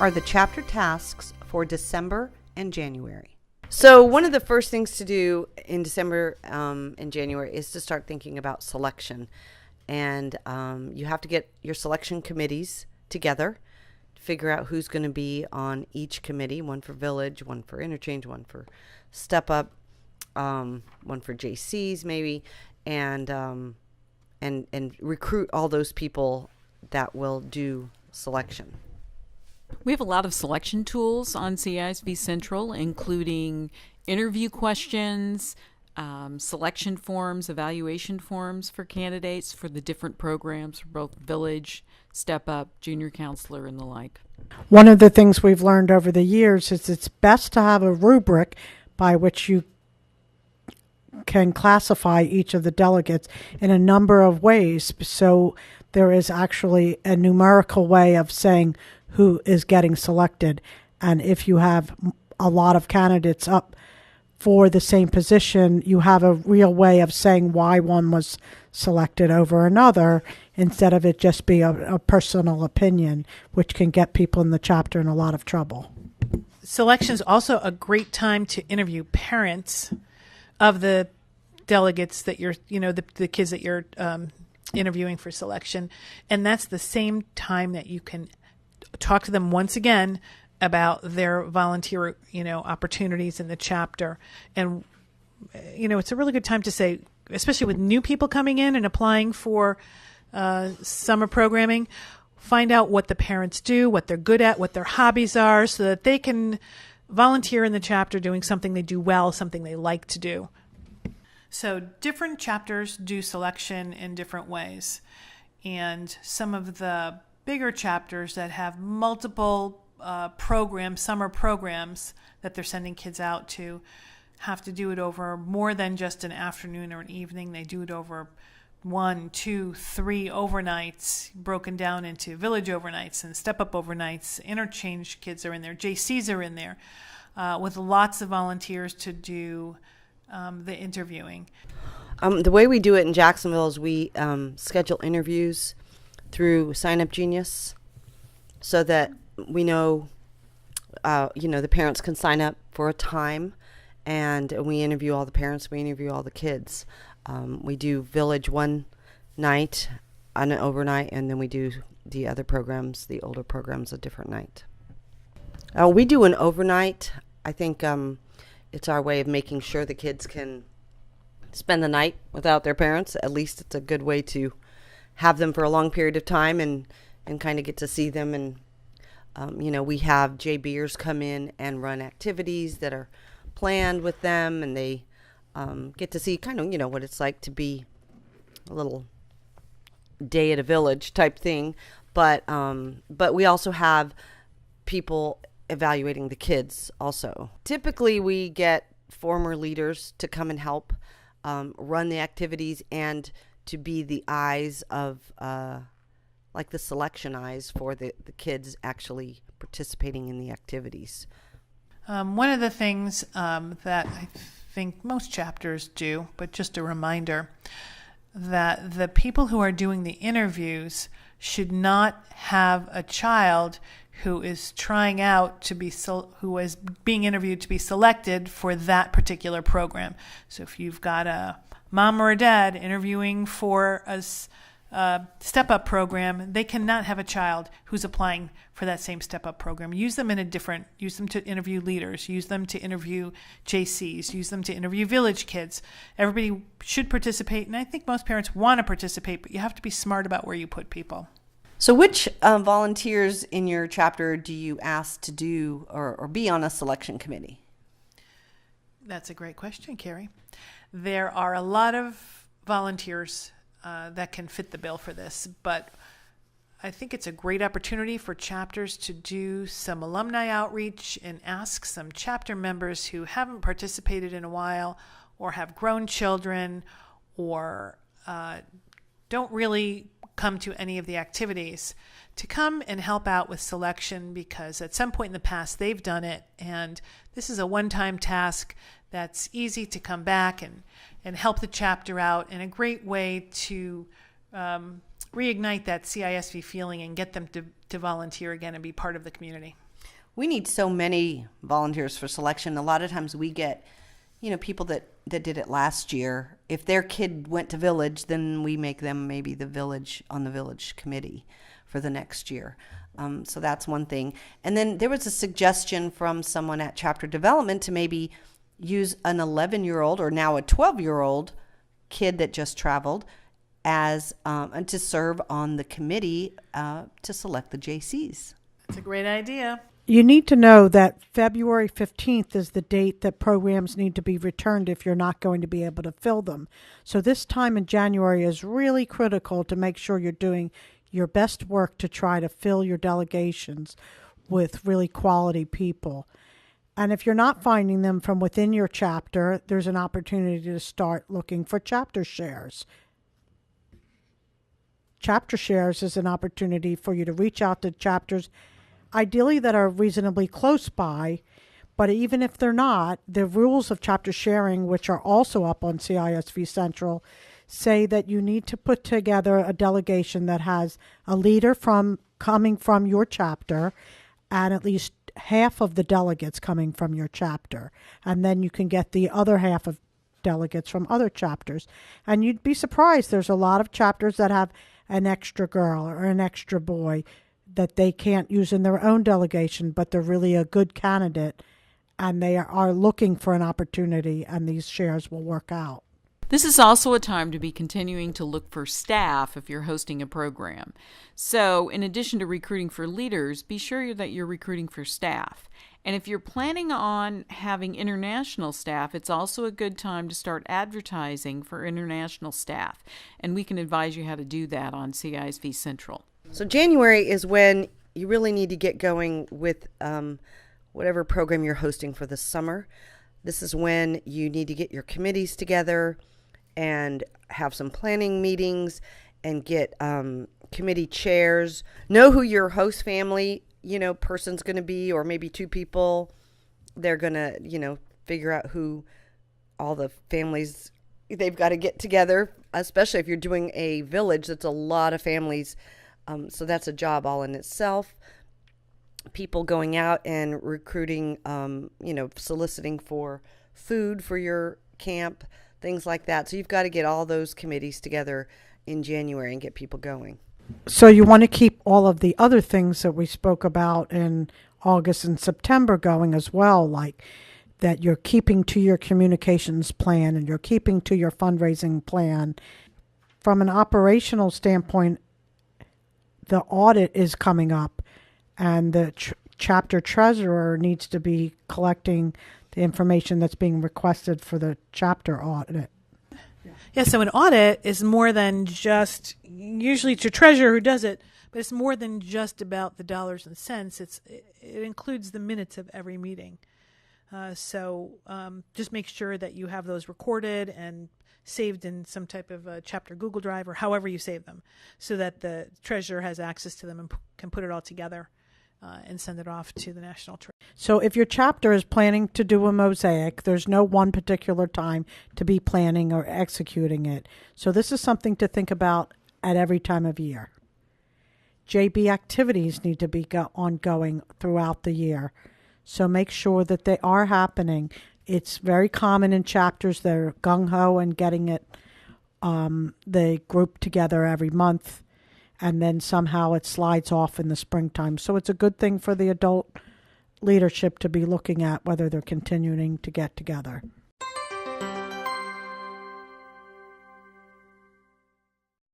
are the chapter tasks for December and January. So one of the first things to do in December and January is to start thinking about selection. And you have to get your selection committees together, figure out who's going to be on each committee, one for Village, one for Interchange, one for Step Up, one for JCs maybe, and recruit all those people that will do selection. We have a lot of selection tools on CISV Central, including interview questions, selection forms, evaluation forms for candidates for the different programs for both Village, Step Up, Junior Counselor, and the like. One of the things we've learned over the years is it's best to have a rubric by which you can classify each of the delegates in a number of ways. So there is actually a numerical way of saying who is getting selected. And if you have a lot of candidates up for the same position, you have a real way of saying why one was selected over another, instead of it just be a personal opinion, which can get people in the chapter in a lot of trouble. Selection is also a great time to interview parents of the delegates that you're, the kids that you're interviewing for selection. And that's the same time that you can talk to them once again about their volunteer, opportunities in the chapter. And, it's a really good time to say, especially with new people coming in and applying for summer programming, find out what the parents do, what they're good at, what their hobbies are, so that they can volunteer in the chapter doing something they do well, something they like to do. So different chapters do selection in different ways. And some of the bigger chapters that have multiple summer programs that they're sending kids out to, have to do it over more than just an afternoon or an evening. They do it over 1, 2, 3 overnights, broken down into Village overnights and Step Up overnights. Interchange kids are in there. JCs are in there, with lots of volunteers to do the interviewing. The way we do it in Jacksonville is we schedule interviews through Sign Up Genius, so that we know, the parents can sign up for a time, and we interview all the parents, we interview all the kids. We do Village one night on an overnight, and then we do the other programs, the older programs, a different night. We do an overnight. I think it's our way of making sure the kids can spend the night without their parents. At least it's a good way to have them for a long period of time and kind of get to see them. And, we have JBers come in and run activities that are planned with them, and they get to see kind of, what it's like to be a little day at a village type thing. But we also have people evaluating the kids also. Typically, we get former leaders to come and help run the activities and to be the eyes of, like the selection eyes for the kids actually participating in the activities. One of the things that I think most chapters do, but just a reminder, that the people who are doing the interviews should not have a child who is trying out to be who is being interviewed to be selected for that particular program. So if you've got a mom or a dad interviewing for a Step Up program, they cannot have a child who's applying for that same Step Up program. Use them to interview leaders, use them to interview JCs, use them to interview Village kids. Everybody should participate, and I think most parents want to participate, but you have to be smart about where you put people. So which volunteers in your chapter do you ask to do or be on a selection committee? That's a great question, Carrie. There are a lot of volunteers that can fit the bill for this, but I think it's a great opportunity for chapters to do some alumni outreach and ask some chapter members who haven't participated in a while or have grown children or don't really come to any of the activities to come and help out with selection, because at some point in the past they've done it, and this is a one-time task that's easy to come back and help the chapter out, and a great way to reignite that CISV feeling and get them to volunteer again and be part of the community. We need so many volunteers for selection. A lot of times we get, people that did it last year. If their kid went to village, then we make them maybe on the village committee for the next year. So that's one thing. And then there was a suggestion from someone at Chapter Development to maybe use an 11-year-old or now a 12-year-old kid that just traveled as to serve on the committee to select the JCs. That's a great idea. You need to know that February 15th is the date that programs need to be returned if you're not going to be able to fill them. So this time in January is really critical to make sure you're doing your best work to try to fill your delegations with really quality people. And if you're not finding them from within your chapter, there's an opportunity to start looking for chapter shares. Chapter shares is an opportunity for you to reach out to chapters, ideally that are reasonably close by, but even if they're not, the rules of chapter sharing, which are also up on CISV Central, say that you need to put together a delegation that has a leader coming from your chapter and at least half of the delegates coming from your chapter. And then you can get the other half of delegates from other chapters. And you'd be surprised, there's a lot of chapters that have an extra girl or an extra boy that they can't use in their own delegation, but they're really a good candidate and they are looking for an opportunity, and these shares will work out. This is also a time to be continuing to look for staff if you're hosting a program. So, in addition to recruiting for leaders, be sure that you're recruiting for staff. And if you're planning on having international staff, it's also a good time to start advertising for international staff. And we can advise you how to do that on CISV Central. So January is when you really need to get going with whatever program you're hosting for the summer. This is when you need to get your committees together and have some planning meetings and get committee chairs. Know who your host family, person's going to be, or maybe two people. They're going to, figure out who all the families they've got to get together, especially if you're doing a village. That's a lot of families. So that's a job all in itself. People going out and recruiting, soliciting for food for your camp, things like that. So you've got to get all those committees together in January and get people going. So you want to keep all of the other things that we spoke about in August and September going as well, like that you're keeping to your communications plan and you're keeping to your fundraising plan. From an operational standpoint, the audit is coming up, and the chapter treasurer needs to be collecting the information that's being requested for the chapter audit. Yeah, so an audit is more than just, usually it's your treasurer who does it, but it's more than just about the dollars and cents. It includes the minutes of every meeting. So just make sure that you have those recorded and saved in some type of a chapter Google Drive or however you save them, so that the treasurer has access to them and can put it all together and send it off to the national treasurer. So if your chapter is planning to do a Mosaic, there's no one particular time to be planning or executing it. So this is something to think about at every time of year. JB activities need to be ongoing throughout the year. So make sure that they are happening. It's very common in chapters that are gung-ho and getting it, the group together every month, and then somehow it slides off in the springtime. So it's a good thing for the adult leadership to be looking at whether they're continuing to get together.